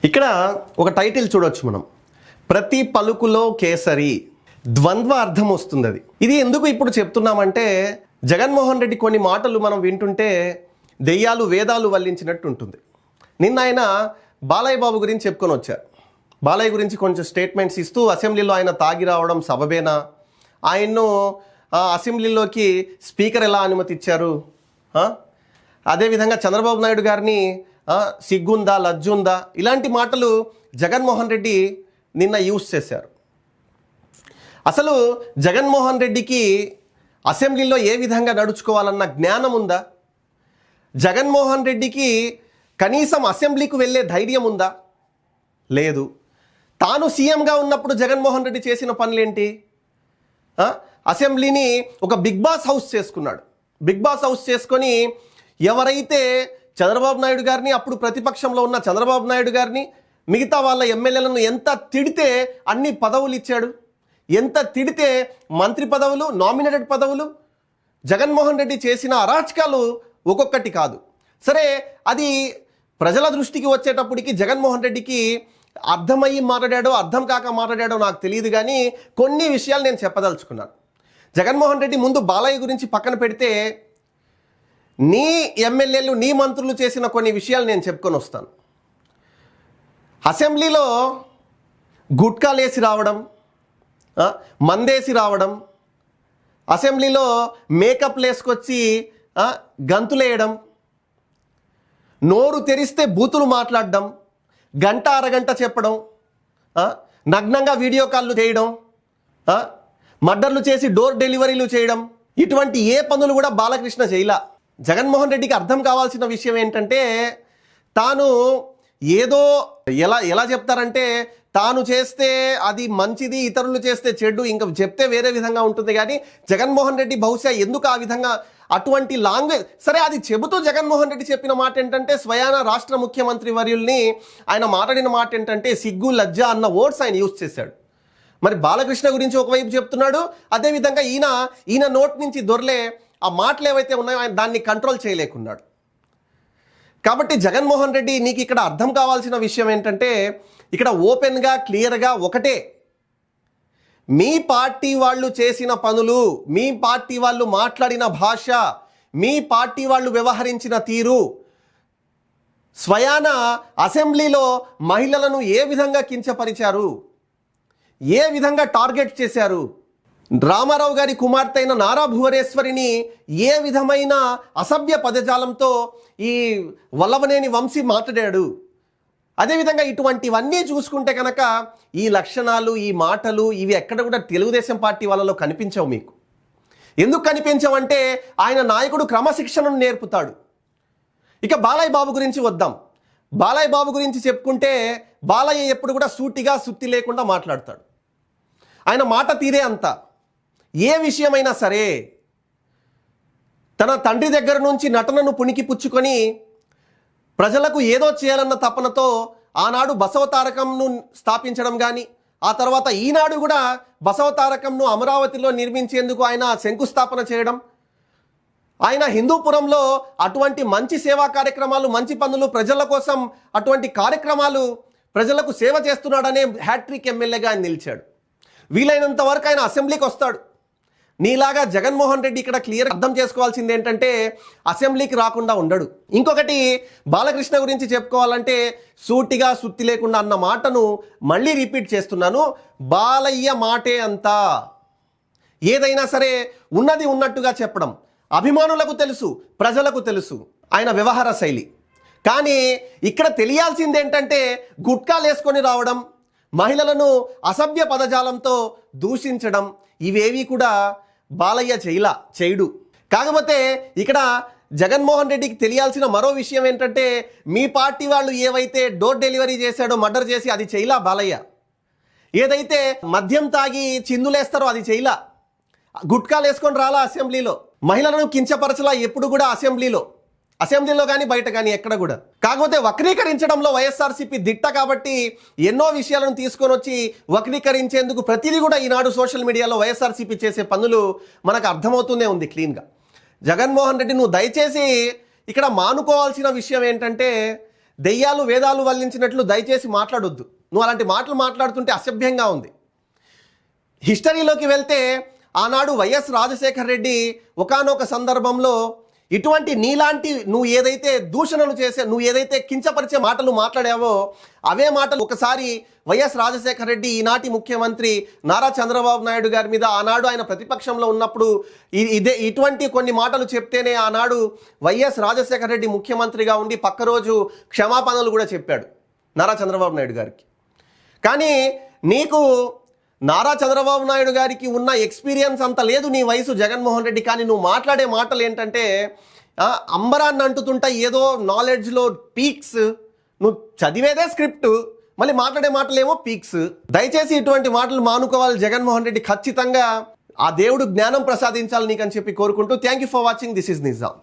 ఇక్కడ ఒక టైటిల్ చూడొచ్చు మనం, ప్రతి పలుకులో కేసరి. ద్వంద్వ అర్థం వస్తుంది. ఇది ఎందుకు ఇప్పుడు చెప్తున్నామంటే, జగన్మోహన్ రెడ్డి కొన్ని మాటలు మనం వింటుంటే దెయ్యాలు వేదాలు వల్లించినట్టు ఉంటుంది. నిన్న ఆయన బాలయ్య బాబు గురించి చెప్పుకొని వచ్చారు. బాలయ్య గురించి కొంచెం స్టేట్మెంట్స్ ఇస్తూ అసెంబ్లీలో ఆయన తాగి రావడం సబబేనా, ఆయన్ను అసెంబ్లీలోకి స్పీకర్ ఎలా అనుమతి ఇచ్చారు, అదేవిధంగా చంద్రబాబు నాయుడు గారిని సిగ్గుందా లజ్జుందా, ఇలాంటి మాటలు జగన్మోహన్ రెడ్డి నిన్న యూజ్ చేశారు. అసలు జగన్మోహన్ రెడ్డికి అసెంబ్లీలో ఏ విధంగా నడుచుకోవాలన్న జ్ఞానం ఉందా? జగన్మోహన్ రెడ్డికి కనీసం అసెంబ్లీకి వెళ్ళే ధైర్యం ఉందా? లేదు. తాను సీఎంగా ఉన్నప్పుడు జగన్మోహన్ రెడ్డి చేసిన పనులేంటి? అసెంబ్లీని ఒక బిగ్ బాస్ హౌస్ చేసుకున్నాడు. బిగ్ బాస్ హౌస్ చేసుకొని ఎవరైతే చంద్రబాబు నాయుడు గారిని, అప్పుడు ప్రతిపక్షంలో ఉన్న చంద్రబాబు నాయుడు గారిని, మిగతా వాళ్ళ ఎమ్మెల్యేలను ఎంత తిడితే అన్ని పదవులు ఇచ్చాడు, ఎంత తిడితే మంత్రి పదవులు, నామినేటెడ్ పదవులు. జగన్మోహన్ రెడ్డి చేసిన అరాచకాలు ఒక్కొక్కటి కాదు. సరే, అది ప్రజల దృష్టికి వచ్చేటప్పటికి జగన్మోహన్ రెడ్డికి అర్థమయ్యి మాట్లాడాడో అర్థం కాక మాట్లాడాడో నాకు తెలియదు, కానీ కొన్ని విషయాలు నేను చెప్పదలుచుకున్నాను. జగన్మోహన్ రెడ్డి ముందు బాలయ్య గురించి పక్కన పెడితే, నీ ఎమ్మెల్యేలు నీ మంత్రులు చేసిన కొన్ని విషయాలు నేను చెప్పుకొని వస్తాను. అసెంబ్లీలో గుట్కాలేసి రావడం, మందేసి రావడం, అసెంబ్లీలో మేకప్లు వేసుకొచ్చి గంతులేయడం, నోరు తెరిస్తే బూతులు మాట్లాడడం, గంట అరగంట చెప్పడం, నగ్నంగా వీడియో కాల్లు చేయడం, మర్డర్లు చేసి డోర్ డెలివరీలు చేయడం, ఇటువంటి ఏ పనులు కూడా బాలకృష్ణ చేయలా. జగన్మోహన్ రెడ్డికి అర్థం కావాల్సిన విషయం ఏంటంటే, తాను ఏదో ఎలా చెప్తారంటే, తాను చేస్తే అది మంచిది, ఇతరులు చేస్తే చెడ్డు, ఇంకా చెప్తే వేరే విధంగా ఉంటుంది. కానీ జగన్మోహన్ రెడ్డి బహుశా ఎందుకు ఆ విధంగా అటువంటి లాంగ్వేజ్, సరే అది చెబుతూ జగన్మోహన్ రెడ్డి చెప్పిన మాట ఏంటంటే, స్వయాన రాష్ట్ర ముఖ్యమంత్రి వర్యుల్ని ఆయన మాట్లాడిన మాట ఏంటంటే సిగ్గు లజ్జ అన్న వర్డ్స్ ఆయన యూజ్ చేశాడు. మరి బాలకృష్ణ గురించి ఒకవైపు చెప్తున్నాడు, అదేవిధంగా ఈయన నోట్ నుంచి దొరలే ఆ మాటలు ఏవైతే ఉన్నాయో ఆయన దాన్ని కంట్రోల్ చేయలేకున్నాడు. కాబట్టి జగన్మోహన్ రెడ్డి, నీకు ఇక్కడ అర్థం కావాల్సిన విషయం ఏంటంటే, ఇక్కడ ఓపెన్గా క్లియర్గా ఒకటే, మీ పార్టీ వాళ్ళు చేసిన పనులు, మీ పార్టీ వాళ్ళు మాట్లాడిన భాష, మీ పార్టీ వాళ్ళు వ్యవహరించిన తీరు, స్వయాన అసెంబ్లీలో మహిళలను ఏ విధంగా కించపరిచారు, ఏ విధంగా టార్గెట్ చేశారు, రామారావు గారి కుమార్తె అయిన నారా భువనేశ్వరిని ఏ విధమైన అసభ్య పదజాలంతో ఈ వల్లభనేని వంశీ మాట్లాడాడు. అదేవిధంగా ఇటువంటివన్నీ చూసుకుంటే కనుక ఈ లక్షణాలు, ఈ మాటలు, ఇవి ఎక్కడ కూడా తెలుగుదేశం పార్టీ వాళ్ళలో కనిపించవు. మీకు ఎందుకు కనిపించవంటే, ఆయన నాయకుడు క్రమశిక్షణను నేర్పుతాడు. ఇక బాలయ్య బాబు గురించి వద్దాం. బాలయ్య బాబు గురించి చెప్పుకుంటే, బాలయ్య ఎప్పుడు కూడా సూటిగా సుత్తి లేకుండా మాట్లాడతాడు. ఆయన మాట తీరే అంత. ఏ విషయమైనా సరే తన తండ్రి దగ్గర నుంచి నటనను పుణికి పుచ్చుకొని ప్రజలకు ఏదో చేయాలన్న తపనతో ఆనాడు బసవతారకంను స్థాపించడం కానీ, ఆ తర్వాత ఈనాడు కూడా బసవతారకంను అమరావతిలో నిర్మించేందుకు ఆయన శంకుస్థాపన చేయడం, ఆయన హిందూపురంలో అటువంటి మంచి సేవా కార్యక్రమాలు, మంచి పనులు, ప్రజల కోసం అటువంటి కార్యక్రమాలు, ప్రజలకు సేవ చేస్తున్నాడనే హ్యాట్రిక్ ఎమ్మెల్యేగా ఆయన నిలిచాడు. వీలైనంత వరకు ఆయన అసెంబ్లీకి వస్తాడు. నీలాగా జగన్మోహన్ రెడ్డి ఇక్కడ క్లియర్ అర్థం చేసుకోవాల్సింది ఏంటంటే, అసెంబ్లీకి రాకుండా ఉండడు. ఇంకొకటి, బాలకృష్ణ గురించి చెప్పుకోవాలంటే, సూటిగా సుత్తి లేకుండా అన్న మాటను మళ్ళీ రిపీట్ చేస్తున్నాను. బాలయ్య మాటే అంతా. ఏదైనా సరే ఉన్నది ఉన్నట్టుగా చెప్పడం అభిమానులకు తెలుసు, ప్రజలకు తెలుసు ఆయన వ్యవహార శైలి. కానీ ఇక్కడ తెలియాల్సింది ఏంటంటే, గుట్కాలు వేసుకొని రావడం, మహిళలను అసభ్య పదజాలంతో దూషించడం, ఇవేవి కూడా బాలయ్య చేయడు. కాకపోతే ఇక్కడ జగన్మోహన్ రెడ్డికి తెలియాల్సిన మరో విషయం ఏంటంటే, మీ పార్టీ వాళ్ళు ఏవైతే డోర్ డెలివరీ చేశాడో, మర్డర్ చేసి, అది చేయలా బాలయ్య. ఏదైతే మద్యం తాగి చిందులేస్తారో అది చేయలా. గుట్కాలు వేసుకొని రాలా అసెంబ్లీలో. మహిళలను కించపరచలా ఎప్పుడు కూడా అసెంబ్లీలో కానీ బయట కానీ ఎక్కడ కూడా. కాకపోతే వక్రీకరించడంలో వైఎస్ఆర్సీపీ దిట్ట కాబట్టి ఎన్నో విషయాలను తీసుకొని వచ్చి వక్రీకరించేందుకు ప్రతిదీ కూడా ఈనాడు సోషల్ మీడియాలో వైఎస్ఆర్సీపీ చేసే పనులు మనకు అర్థమవుతూనే ఉంది క్లీన్గా. జగన్మోహన్ రెడ్డి, నువ్వు దయచేసి ఇక్కడ మానుకోవాల్సిన విషయం ఏంటంటే, దెయ్యాలు వేదాలు వల్లించినట్లు దయచేసి మాట్లాడొద్దు. నువ్వు అలాంటి మాటలు మాట్లాడుతుంటే అసభ్యంగా ఉంది. హిస్టరీలోకి వెళ్తే ఆనాడు వైఎస్ రాజశేఖర రెడ్డి ఒకానొక సందర్భంలో ఇటువంటి నీలాంటి నువ్వు ఏదైతే దూషణలు చేసే, నువ్వు ఏదైతే కించపరిచే మాటలు మాట్లాడావో అవే మాటలు ఒకసారి వైఎస్ రాజశేఖర రెడ్డి ఈనాటి ముఖ్యమంత్రి నారా చంద్రబాబు నాయుడు గారి మీద ఆనాడు ఆయన ప్రతిపక్షంలో ఉన్నప్పుడు ఇటువంటి కొన్ని మాటలు చెప్తేనే ఆనాడు వైఎస్ రాజశేఖర రెడ్డి ముఖ్యమంత్రిగా ఉండి పక్క రోజు క్షమాపణలు కూడా చెప్పాడు నారా చంద్రబాబు నాయుడు గారికి. కానీ నీకు నారా చంద్రబాబు నాయుడు గారికి ఉన్న ఎక్స్పీరియన్స్ అంత లేదు నీ వయసు జగన్మోహన్ రెడ్డి. కానీ నువ్వు మాట్లాడే మాటలు ఏంటంటే అంబరాన్ని అంటుతుంటా ఏదో నాలెడ్జ్లో పీక్స్, నువ్వు చదివేదే స్క్రిప్ట్, మళ్ళీ మాట్లాడే మాటలేమో పీక్స్. దయచేసి ఇటువంటి మాటలు మానుకోవాలి జగన్మోహన్ రెడ్డి. ఖచ్చితంగా ఆ దేవుడు జ్ఞానం ప్రసాదించాలి నీకని చెప్పి కోరుకుంటూ thank you for watching. This is Nizam.